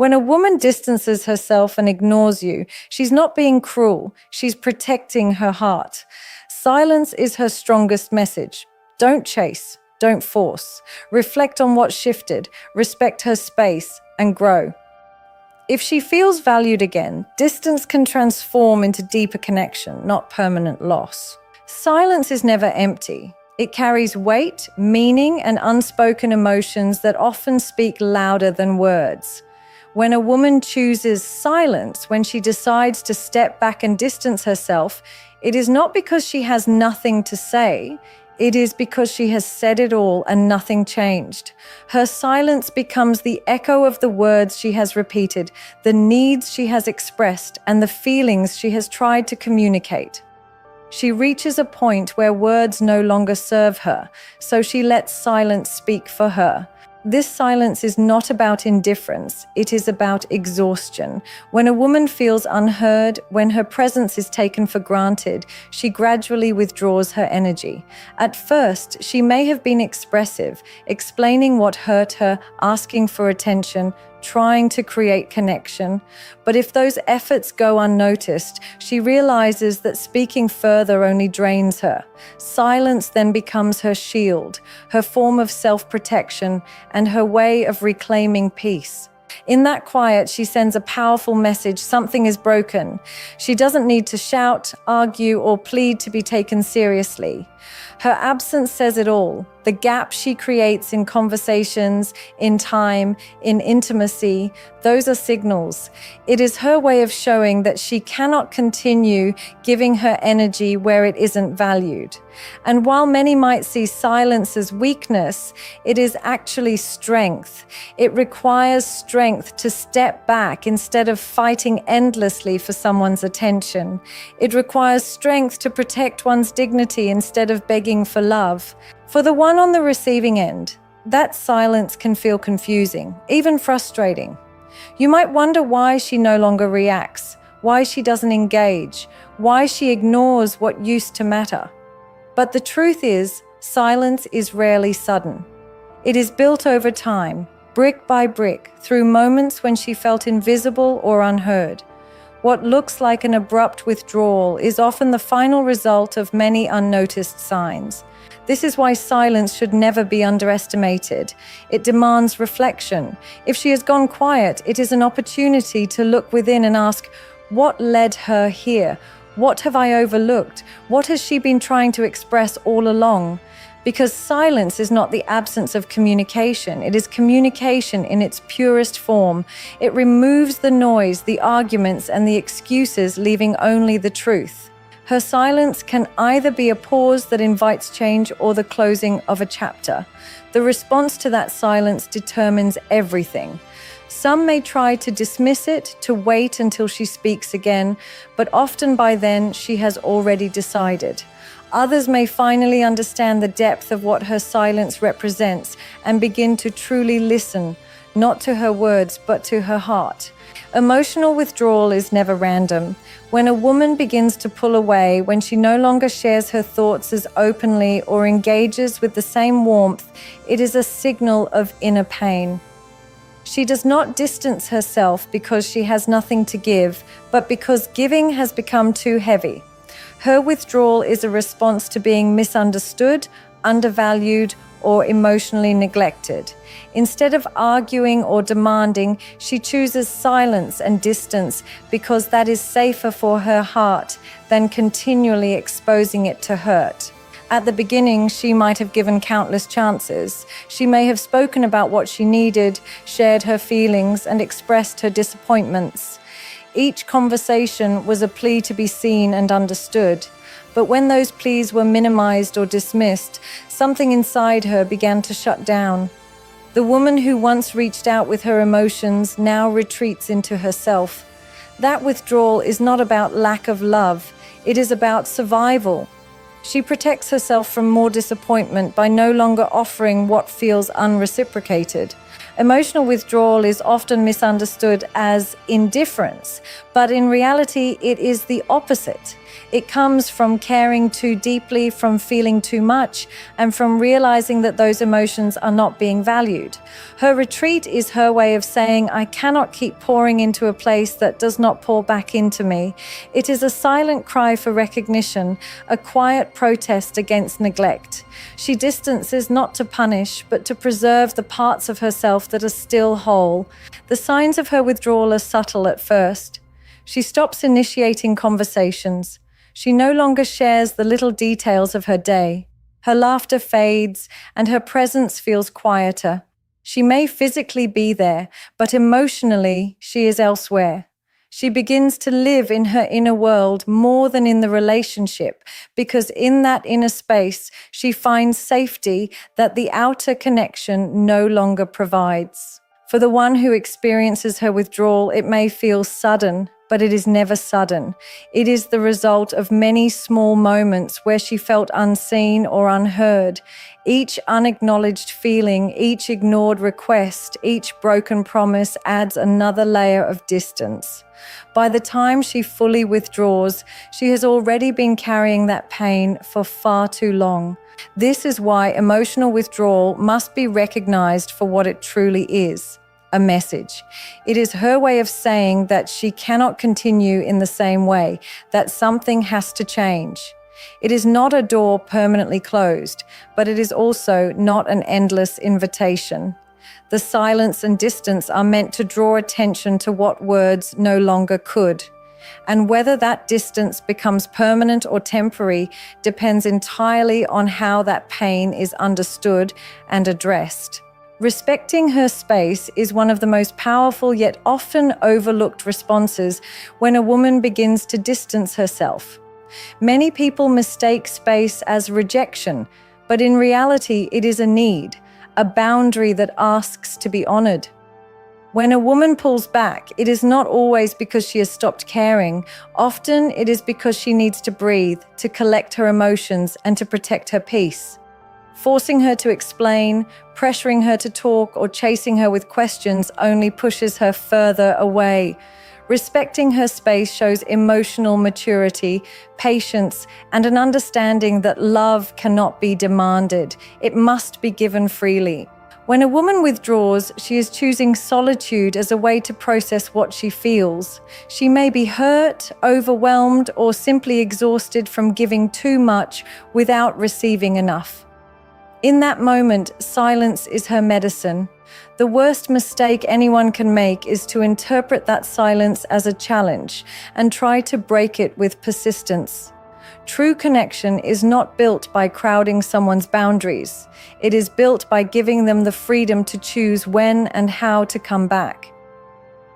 When a woman distances herself and ignores you, she's not being cruel, she's protecting her heart. Silence is her strongest message. Don't chase, don't force. Reflect on what shifted, respect her space, and grow. If she feels valued again, distance can transform into deeper connection, not permanent loss. Silence is never empty. It carries weight, meaning, and unspoken emotions that often speak louder than words. When a woman chooses silence, when she decides to step back and distance herself, it is not because she has nothing to say. It is because she has said it all and nothing changed. Her silence becomes the echo of the words she has repeated, the needs she has expressed, and the feelings she has tried to communicate. She reaches a point where words no longer serve her, so she lets silence speak for her. This silence is not about indifference, it is about exhaustion. When a woman feels unheard, when her presence is taken for granted, she gradually withdraws her energy. At first, she may have been expressive, explaining what hurt her, asking for attention, trying to create connection. But if those efforts go unnoticed, she realizes that speaking further only drains her. Silence then becomes her shield, her form of self-protection, and her way of reclaiming peace. In that quiet, she sends a powerful message: something is broken. She doesn't need to shout, argue, or plead to be taken seriously. Her absence says it all. The gap she creates in conversations, in time, in intimacy, those are signals. It is her way of showing that she cannot continue giving her energy where it isn't valued. And while many might see silence as weakness, it is actually strength. It requires strength to step back instead of fighting endlessly for someone's attention. It requires strength to protect one's dignity instead of begging for love. For the one on the receiving end, that silence can feel confusing, even frustrating. You might wonder why she no longer reacts, why she doesn't engage, why she ignores what used to matter. But the truth is, silence is rarely sudden. It is built over time, brick by brick, through moments when she felt invisible or unheard. What looks like an abrupt withdrawal is often the final result of many unnoticed signs. This is why silence should never be underestimated. It demands reflection. If she has gone quiet, it is an opportunity to look within and ask, what led her here? What have I overlooked? What has she been trying to express all along? Because silence is not the absence of communication. It is communication in its purest form. It removes the noise, the arguments, and the excuses, leaving only the truth. Her silence can either be a pause that invites change or the closing of a chapter. The response to that silence determines everything. Some may try to dismiss it, to wait until she speaks again, but often by then she has already decided. Others may finally understand the depth of what her silence represents and begin to truly listen, not to her words, but to her heart. Emotional withdrawal is never random. When a woman begins to pull away, when she no longer shares her thoughts as openly or engages with the same warmth, it is a signal of inner pain. She does not distance herself because she has nothing to give, but because giving has become too heavy. Her withdrawal is a response to being misunderstood, undervalued, or emotionally neglected. Instead of arguing or demanding, she chooses silence and distance because that is safer for her heart than continually exposing it to hurt. At the beginning, she might have given countless chances. She may have spoken about what she needed, shared her feelings, and expressed her disappointments. Each conversation was a plea to be seen and understood. But when those pleas were minimized or dismissed, something inside her began to shut down. The woman who once reached out with her emotions now retreats into herself. That withdrawal is not about lack of love. It is about survival. She protects herself from more disappointment by no longer offering what feels unreciprocated. Emotional withdrawal is often misunderstood as indifference, but in reality, it is the opposite. It comes from caring too deeply, from feeling too much, and from realizing that those emotions are not being valued. Her retreat is her way of saying, I cannot keep pouring into a place that does not pour back into me. It is a silent cry for recognition, a quiet protest against neglect. She distances not to punish, but to preserve the parts of herself that are still whole. The signs of her withdrawal are subtle at first. She stops initiating conversations. She no longer shares the little details of her day. Her laughter fades, and her presence feels quieter. She may physically be there, but emotionally, she is elsewhere. She begins to live in her inner world more than in the relationship, because in that inner space, she finds safety that the outer connection no longer provides. For the one who experiences her withdrawal, it may feel sudden, but it is never sudden. It is the result of many small moments where she felt unseen or unheard. Each unacknowledged feeling, each ignored request, each broken promise adds another layer of distance. By the time she fully withdraws, she has already been carrying that pain for far too long. This is why emotional withdrawal must be recognized for what it truly is. A message. It is her way of saying that she cannot continue in the same way, that something has to change. It is not a door permanently closed, but it is also not an endless invitation. The silence and distance are meant to draw attention to what words no longer could. And whether that distance becomes permanent or temporary depends entirely on how that pain is understood and addressed. Respecting her space is one of the most powerful yet often overlooked responses when a woman begins to distance herself. Many people mistake space as rejection, but in reality it is a need, a boundary that asks to be honored. When a woman pulls back, it is not always because she has stopped caring. Often it is because she needs to breathe, to collect her emotions, and to protect her peace. Forcing her to explain, pressuring her to talk, or chasing her with questions only pushes her further away. Respecting her space shows emotional maturity, patience, and an understanding that love cannot be demanded. It must be given freely. When a woman withdraws, she is choosing solitude as a way to process what she feels. She may be hurt, overwhelmed, or simply exhausted from giving too much without receiving enough. In that moment, silence is her medicine. The worst mistake anyone can make is to interpret that silence as a challenge and try to break it with persistence. True connection is not built by crowding someone's boundaries. It is built by giving them the freedom to choose when and how to come back.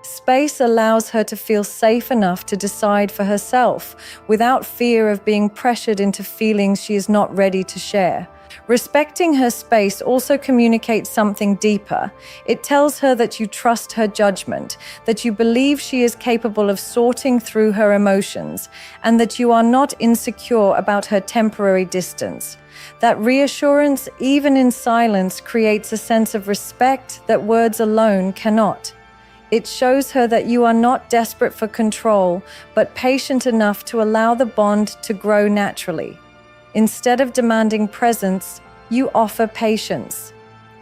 Space allows her to feel safe enough to decide for herself without fear of being pressured into feelings she is not ready to share. Respecting her space also communicates something deeper. It tells her that you trust her judgment, that you believe she is capable of sorting through her emotions, and that you are not insecure about her temporary distance. That reassurance, even in silence, creates a sense of respect that words alone cannot. It shows her that you are not desperate for control, but patient enough to allow the bond to grow naturally. Instead of demanding presence, you offer patience.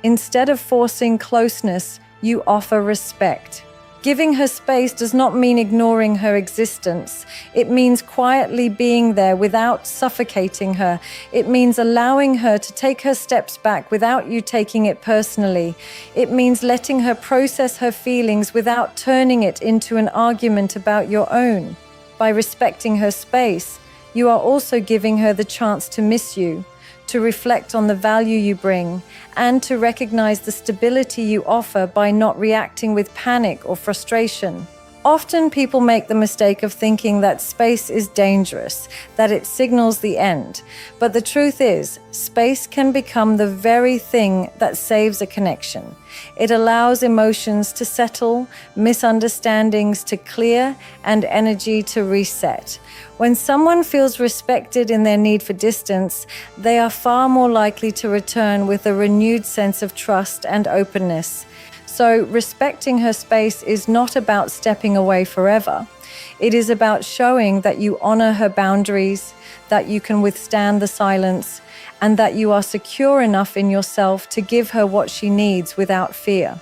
Instead of forcing closeness, you offer respect. Giving her space does not mean ignoring her existence. It means quietly being there without suffocating her. It means allowing her to take her steps back without you taking it personally. It means letting her process her feelings without turning it into an argument about your own. By respecting her space, you are also giving her the chance to miss you, to reflect on the value you bring, and to recognize the stability you offer by not reacting with panic or frustration. Often people make the mistake of thinking that space is dangerous, that it signals the end. But the truth is, space can become the very thing that saves a connection. It allows emotions to settle, misunderstandings to clear, and energy to reset. When someone feels respected in their need for distance, they are far more likely to return with a renewed sense of trust and openness. So respecting her space is not about stepping away forever. It is about showing that you honor her boundaries, that you can withstand the silence, and that you are secure enough in yourself to give her what she needs without fear.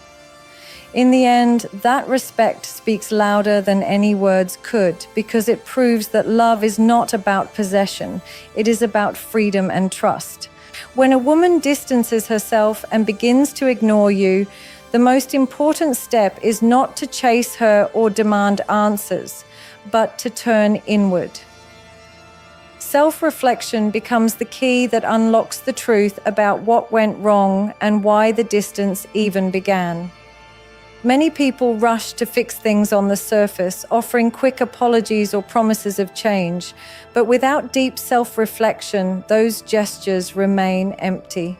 In the end, that respect speaks louder than any words could, because it proves that love is not about possession. It is about freedom and trust. When a woman distances herself and begins to ignore you, the most important step is not to chase her or demand answers, but to turn inward. Self-reflection becomes the key that unlocks the truth about what went wrong and why the distance even began. Many people rush to fix things on the surface, offering quick apologies or promises of change, but without deep self-reflection, those gestures remain empty.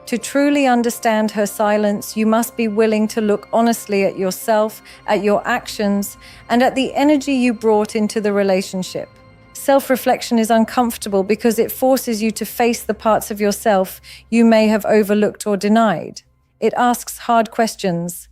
To truly understand her silence, you must be willing to look honestly at yourself, at your actions, and at the energy you brought into the relationship. Self-reflection is uncomfortable because it forces you to face the parts of yourself you may have overlooked or denied. It asks hard questions.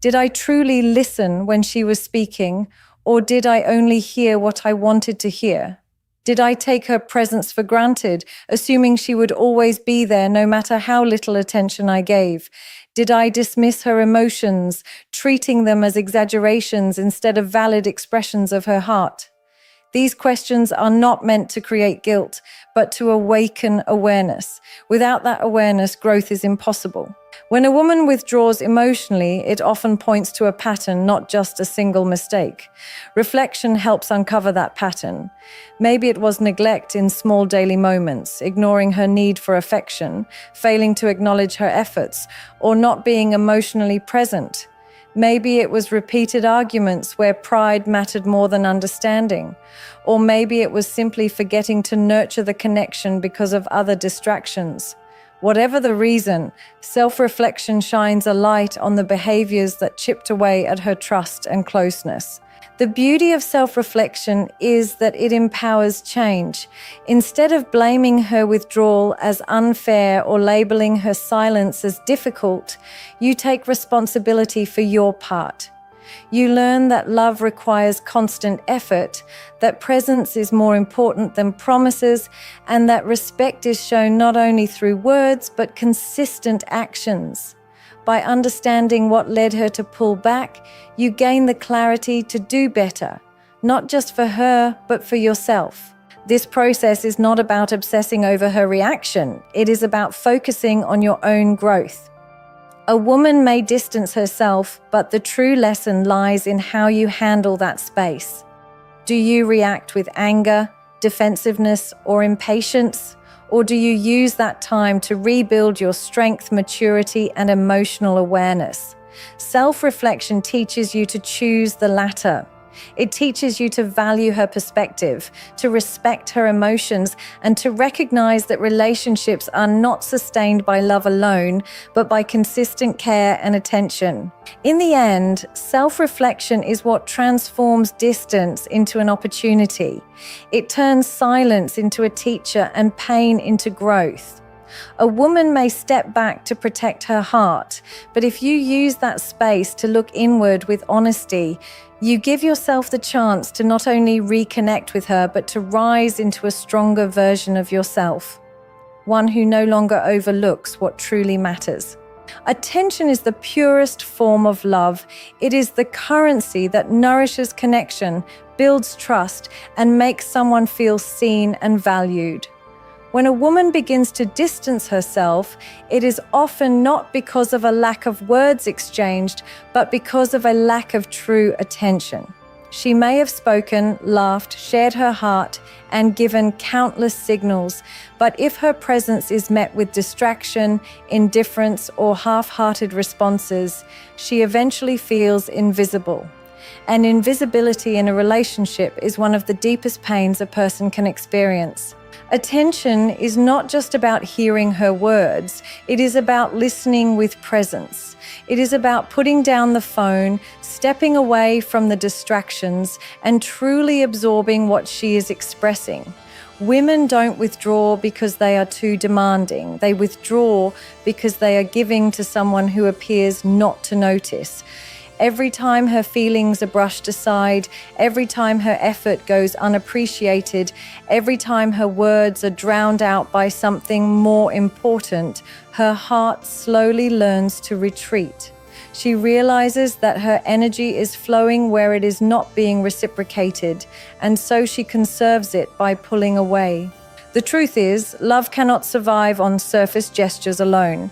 Did I truly listen when she was speaking, or did I only hear what I wanted to hear? Did I take her presence for granted, assuming she would always be there no matter how little attention I gave? Did I dismiss her emotions, treating them as exaggerations instead of valid expressions of her heart? These questions are not meant to create guilt, but to awaken awareness. Without that awareness, growth is impossible. When a woman withdraws emotionally, it often points to a pattern, not just a single mistake. Reflection helps uncover that pattern. Maybe it was neglect in small daily moments, ignoring her need for affection, failing to acknowledge her efforts, or not being emotionally present. Maybe it was repeated arguments where pride mattered more than understanding. Or maybe it was simply forgetting to nurture the connection because of other distractions. Whatever the reason, self-reflection shines a light on the behaviors that chipped away at her trust and closeness. The beauty of self-reflection is that it empowers change. Instead of blaming her withdrawal as unfair or labeling her silence as difficult, you take responsibility for your part. You learn that love requires constant effort, that presence is more important than promises, and that respect is shown not only through words but consistent actions. By understanding what led her to pull back, you gain the clarity to do better, not just for her, but for yourself. This process is not about obsessing over her reaction. It is about focusing on your own growth. A woman may distance herself, but the true lesson lies in how you handle that space. Do you react with anger, defensiveness, or impatience? Or do you use that time to rebuild your strength, maturity, and emotional awareness? Self-reflection teaches you to choose the latter. It teaches you to value her perspective, to respect her emotions, and to recognize that relationships are not sustained by love alone, but by consistent care and attention. In the end, self-reflection is what transforms distance into an opportunity. It turns silence into a teacher and pain into growth. A woman may step back to protect her heart, but if you use that space to look inward with honesty, you give yourself the chance to not only reconnect with her, but to rise into a stronger version of yourself, one who no longer overlooks what truly matters. Attention is the purest form of love. It is the currency that nourishes connection, builds trust, and makes someone feel seen and valued. When a woman begins to distance herself, it is often not because of a lack of words exchanged, but because of a lack of true attention. She may have spoken, laughed, shared her heart, and given countless signals, but if her presence is met with distraction, indifference, or half-hearted responses, she eventually feels invisible. And invisibility in a relationship is one of the deepest pains a person can experience. Attention is not just about hearing her words, it is about listening with presence. It is about putting down the phone, stepping away from the distractions, and truly absorbing what she is expressing. Women don't withdraw because they are too demanding. They withdraw because they are giving to someone who appears not to notice. Every time her feelings are brushed aside, every time her effort goes unappreciated, every time her words are drowned out by something more important, her heart slowly learns to retreat. She realizes that her energy is flowing where it is not being reciprocated, and so she conserves it by pulling away. The truth is, love cannot survive on surface gestures alone.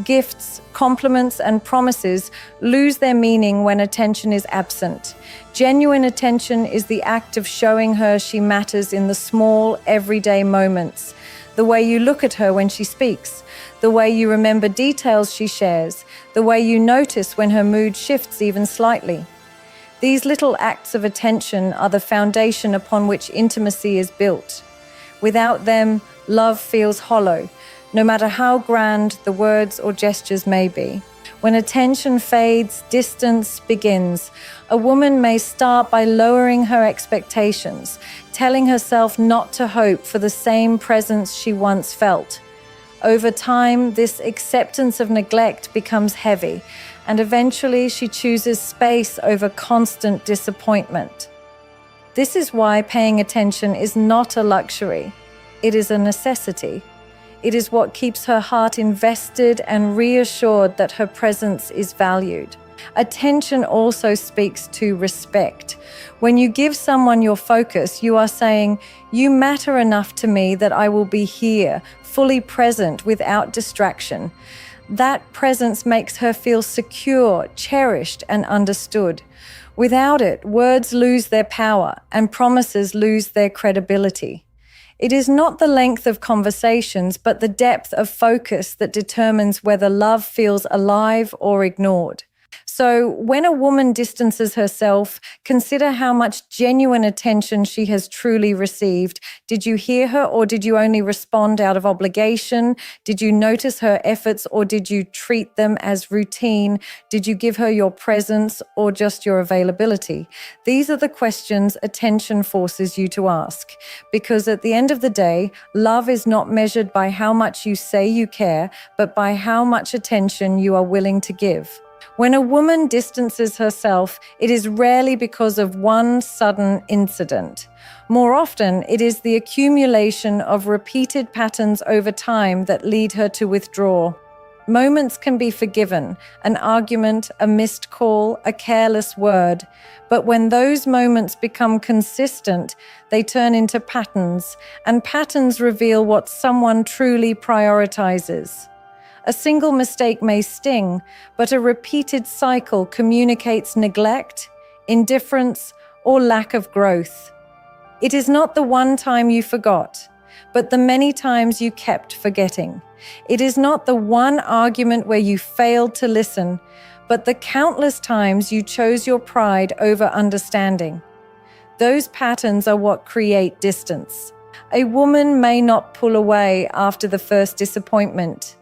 Gifts, compliments, and promises lose their meaning when attention is absent. Genuine attention is the act of showing her she matters in the small, everyday moments. The way you look at her when she speaks, the way you remember details she shares, the way you notice when her mood shifts even slightly. These little acts of attention are the foundation upon which intimacy is built. Without them, love feels hollow, no matter how grand the words or gestures may be. When attention fades, distance begins. A woman may start by lowering her expectations, telling herself not to hope for the same presence she once felt. Over time, this acceptance of neglect becomes heavy, and eventually she chooses space over constant disappointment. This is why paying attention is not a luxury. It is a necessity. It is what keeps her heart invested and reassured that her presence is valued. Attention also speaks to respect. When you give someone your focus, you are saying, "You matter enough to me that I will be here, fully present without distraction." That presence makes her feel secure, cherished, and understood. Without it, words lose their power and promises lose their credibility. It is not the length of conversations, but the depth of focus that determines whether love feels alive or ignored. So when a woman distances herself, consider how much genuine attention she has truly received. Did you hear her, or did you only respond out of obligation? Did you notice her efforts, or did you treat them as routine? Did you give her your presence or just your availability? These are the questions attention forces you to ask. Because at the end of the day, love is not measured by how much you say you care, but by how much attention you are willing to give. When a woman distances herself, it is rarely because of one sudden incident. More often, it is the accumulation of repeated patterns over time that lead her to withdraw. Moments can be forgiven, an argument, a missed call, a careless word. But when those moments become consistent, they turn into patterns, and patterns reveal what someone truly prioritizes. A single mistake may sting, but a repeated cycle communicates neglect, indifference, or lack of growth. It is not the one time you forgot, but the many times you kept forgetting. It is not the one argument where you failed to listen, but the countless times you chose your pride over understanding. Those patterns are what create distance. A woman may not pull away after the first disappointment.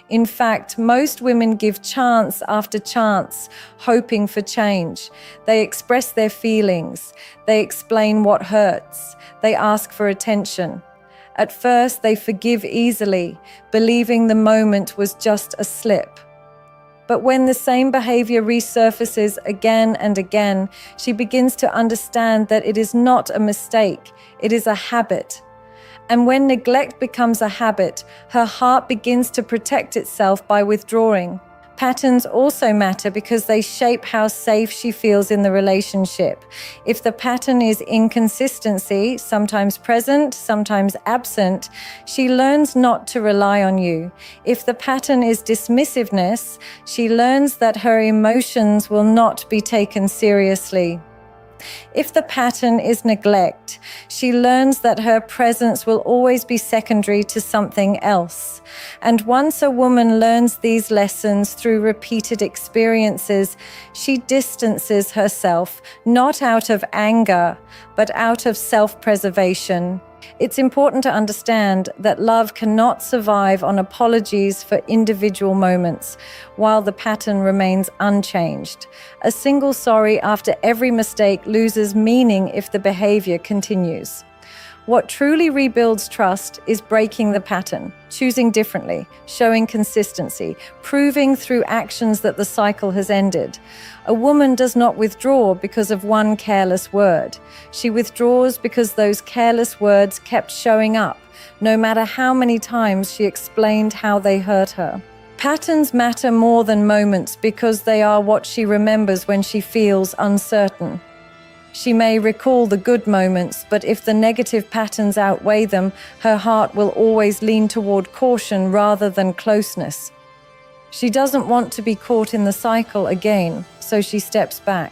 In fact, most women give chance after chance, hoping for change. They express their feelings. They explain what hurts. They ask for attention. At first, they forgive easily, believing the moment was just a slip. But when the same behavior resurfaces again and again, she begins to understand that it is not a mistake, it is a habit. And when neglect becomes a habit, her heart begins to protect itself by withdrawing. Patterns also matter because they shape how safe she feels in the relationship. If the pattern is inconsistency, sometimes present, sometimes absent, she learns not to rely on you. If the pattern is dismissiveness, she learns that her emotions will not be taken seriously. If the pattern is neglect, she learns that her presence will always be secondary to something else. And once a woman learns these lessons through repeated experiences, she distances herself, not out of anger, but out of self-preservation. It's important to understand that love cannot survive on apologies for individual moments, while the pattern remains unchanged. A single sorry after every mistake loses meaning if the behavior continues. What truly rebuilds trust is breaking the pattern, choosing differently, showing consistency, proving through actions that the cycle has ended. A woman does not withdraw because of one careless word. She withdraws because those careless words kept showing up, no matter how many times she explained how they hurt her. Patterns matter more than moments because they are what she remembers when she feels uncertain. She may recall the good moments, but if the negative patterns outweigh them, her heart will always lean toward caution rather than closeness. She doesn't want to be caught in the cycle again, so she steps back.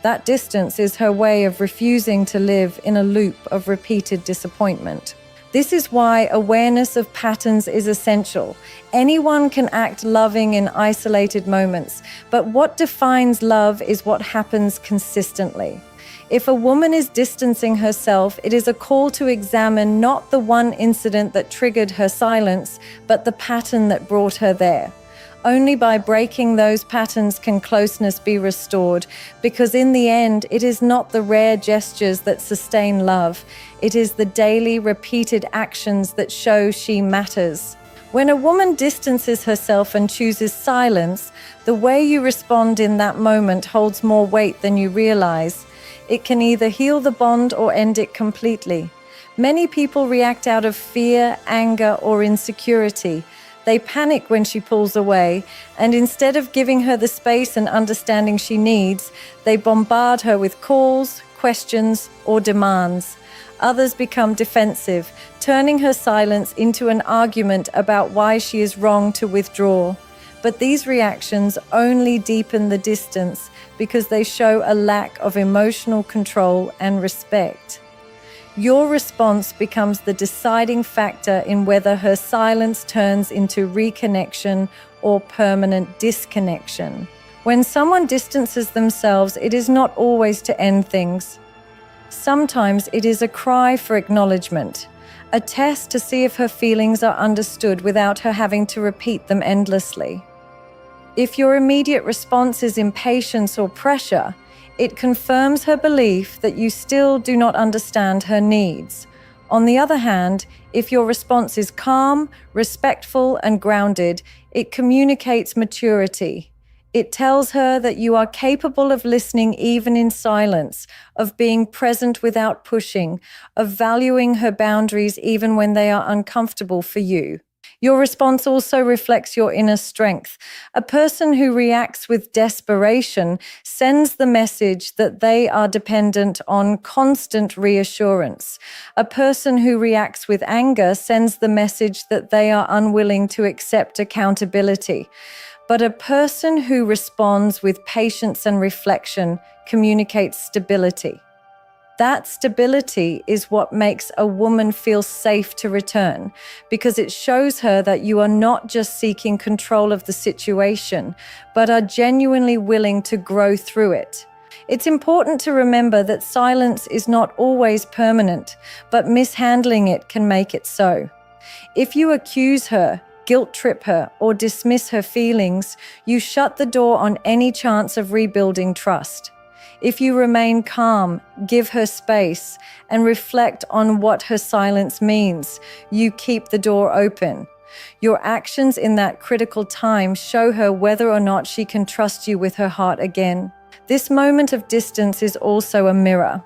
That distance is her way of refusing to live in a loop of repeated disappointment. This is why awareness of patterns is essential. Anyone can act loving in isolated moments, but what defines love is what happens consistently. If a woman is distancing herself, it is a call to examine not the one incident that triggered her silence, but the pattern that brought her there. Only by breaking those patterns can closeness be restored, because in the end, it is not the rare gestures that sustain love. It is the daily, repeated actions that show she matters. When a woman distances herself and chooses silence, the way you respond in that moment holds more weight than you realize. It can either heal the bond or end it completely. Many people react out of fear, anger, or insecurity. They panic when she pulls away, and instead of giving her the space and understanding she needs, they bombard her with calls, questions, or demands. Others become defensive, turning her silence into an argument about why she is wrong to withdraw. But these reactions only deepen the distance because they show a lack of emotional control and respect. Your response becomes the deciding factor in whether her silence turns into reconnection or permanent disconnection. When someone distances themselves, it is not always to end things. Sometimes it is a cry for acknowledgement, a test to see if her feelings are understood without her having to repeat them endlessly. If your immediate response is impatience or pressure, it confirms her belief that you still do not understand her needs. On the other hand, if your response is calm, respectful, and grounded, it communicates maturity. It tells her that you are capable of listening even in silence, of being present without pushing, of valuing her boundaries even when they are uncomfortable for you. Your response also reflects your inner strength. A person who reacts with desperation sends the message that they are dependent on constant reassurance. A person who reacts with anger sends the message that they are unwilling to accept accountability. But a person who responds with patience and reflection communicates stability. That stability is what makes a woman feel safe to return, because it shows her that you are not just seeking control of the situation, but are genuinely willing to grow through it. It's important to remember that silence is not always permanent, but mishandling it can make it so. If you accuse her, guilt trip her, or dismiss her feelings, you shut the door on any chance of rebuilding trust. If you remain calm, give her space, and reflect on what her silence means, you keep the door open. Your actions in that critical time show her whether or not she can trust you with her heart again. This moment of distance is also a mirror.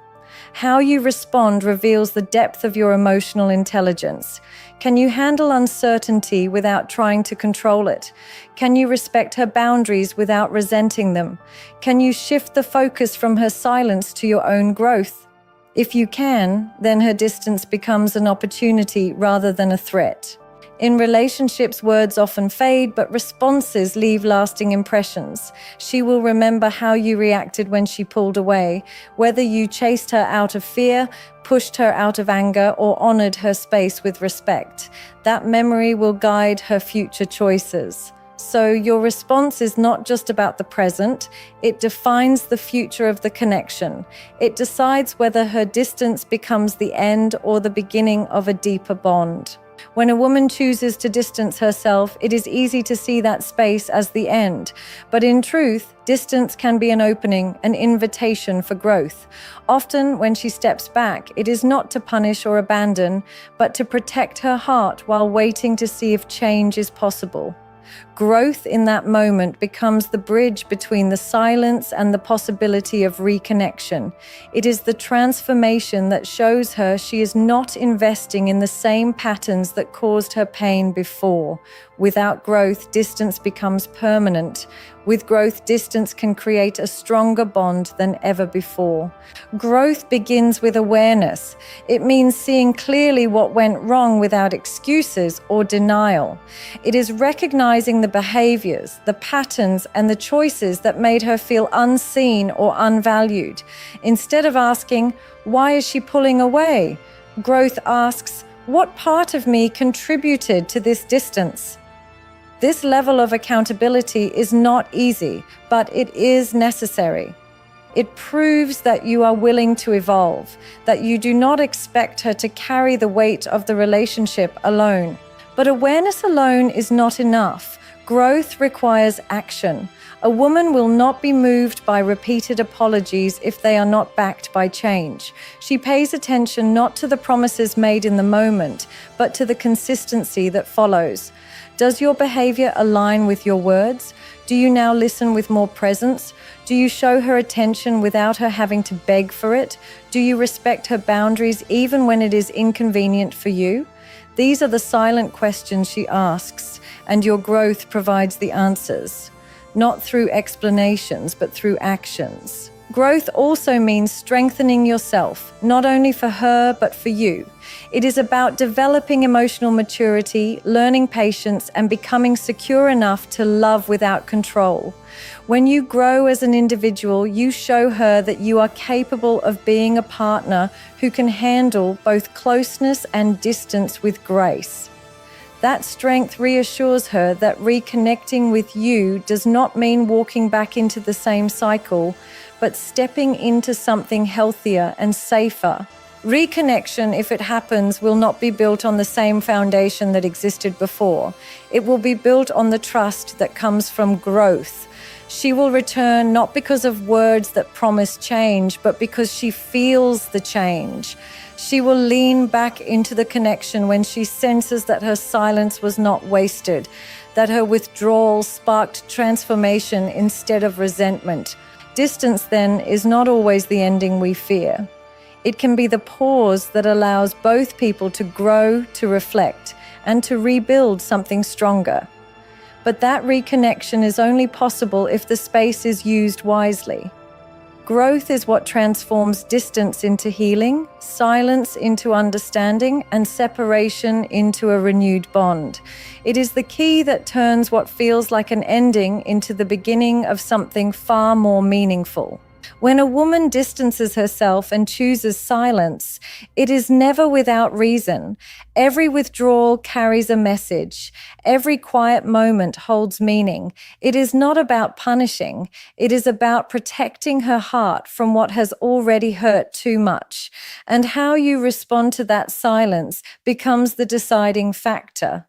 How you respond reveals the depth of your emotional intelligence. Can you handle uncertainty without trying to control it? Can you respect her boundaries without resenting them? Can you shift the focus from her silence to your own growth? If you can, then her distance becomes an opportunity rather than a threat. In relationships, words often fade, but responses leave lasting impressions. She will remember how you reacted when she pulled away, whether you chased her out of fear, pushed her out of anger, or honored her space with respect. That memory will guide her future choices. So your response is not just about the present, it defines the future of the connection. It decides whether her distance becomes the end or the beginning of a deeper bond. When a woman chooses to distance herself, it is easy to see that space as the end. But in truth, distance can be an opening, an invitation for growth. Often, when she steps back, it is not to punish or abandon, but to protect her heart while waiting to see if change is possible. Growth in that moment becomes the bridge between the silence and the possibility of reconnection. It is the transformation that shows her she is not investing in the same patterns that caused her pain before. Without growth, distance becomes permanent. With growth, distance can create a stronger bond than ever before. Growth begins with awareness. It means seeing clearly what went wrong without excuses or denial. It is recognizing the behaviors, the patterns, and the choices that made her feel unseen or unvalued. Instead of asking, "Why is she pulling away?" growth asks, "What part of me contributed to this distance?" This level of accountability is not easy, but it is necessary. It proves that you are willing to evolve, that you do not expect her to carry the weight of the relationship alone. But awareness alone is not enough. Growth requires action. A woman will not be moved by repeated apologies if they are not backed by change. She pays attention not to the promises made in the moment, but to the consistency that follows. Does your behavior align with your words? Do you now listen with more presence? Do you show her attention without her having to beg for it? Do you respect her boundaries even when it is inconvenient for you? These are the silent questions she asks, and your growth provides the answers. Not through explanations, but through actions. Growth also means strengthening yourself, not only for her, but for you. It is about developing emotional maturity, learning patience, and becoming secure enough to love without control. When you grow as an individual, you show her that you are capable of being a partner who can handle both closeness and distance with grace. That strength reassures her that reconnecting with you does not mean walking back into the same cycle, but stepping into something healthier and safer. Reconnection, if it happens, will not be built on the same foundation that existed before. It will be built on the trust that comes from growth. She will return not because of words that promise change, but because she feels the change. She will lean back into the connection when she senses that her silence was not wasted, that her withdrawal sparked transformation instead of resentment. Distance, then, is not always the ending we fear. It can be the pause that allows both people to grow, to reflect, and to rebuild something stronger. But that reconnection is only possible if the space is used wisely. Growth is what transforms distance into healing, silence into understanding, and separation into a renewed bond. It is the key that turns what feels like an ending into the beginning of something far more meaningful. When a woman distances herself and chooses silence, it is never without reason. Every withdrawal carries a message. Every quiet moment holds meaning. It is not about punishing. It is about protecting her heart from what has already hurt too much. And how you respond to that silence becomes the deciding factor.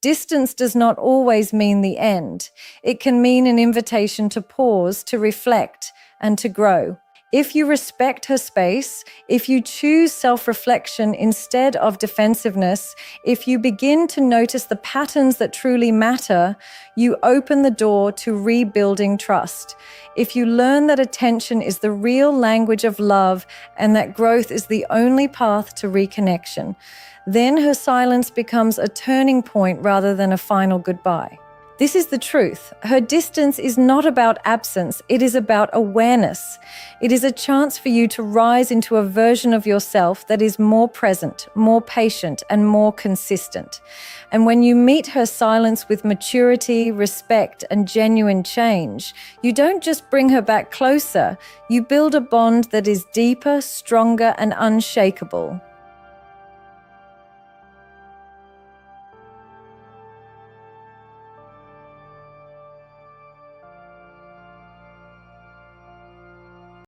Distance does not always mean the end. It can mean an invitation to pause, to reflect, and to grow. If you respect her space, if you choose self-reflection instead of defensiveness, if you begin to notice the patterns that truly matter, you open the door to rebuilding trust. If you learn that attention is the real language of love and that growth is the only path to reconnection, then her silence becomes a turning point rather than a final goodbye. This is the truth. Her distance is not about absence. It is about awareness. It is a chance for you to rise into a version of yourself that is more present, more patient, and more consistent. And when you meet her silence with maturity, respect, and genuine change, you don't just bring her back closer. You build a bond that is deeper, stronger, and unshakable.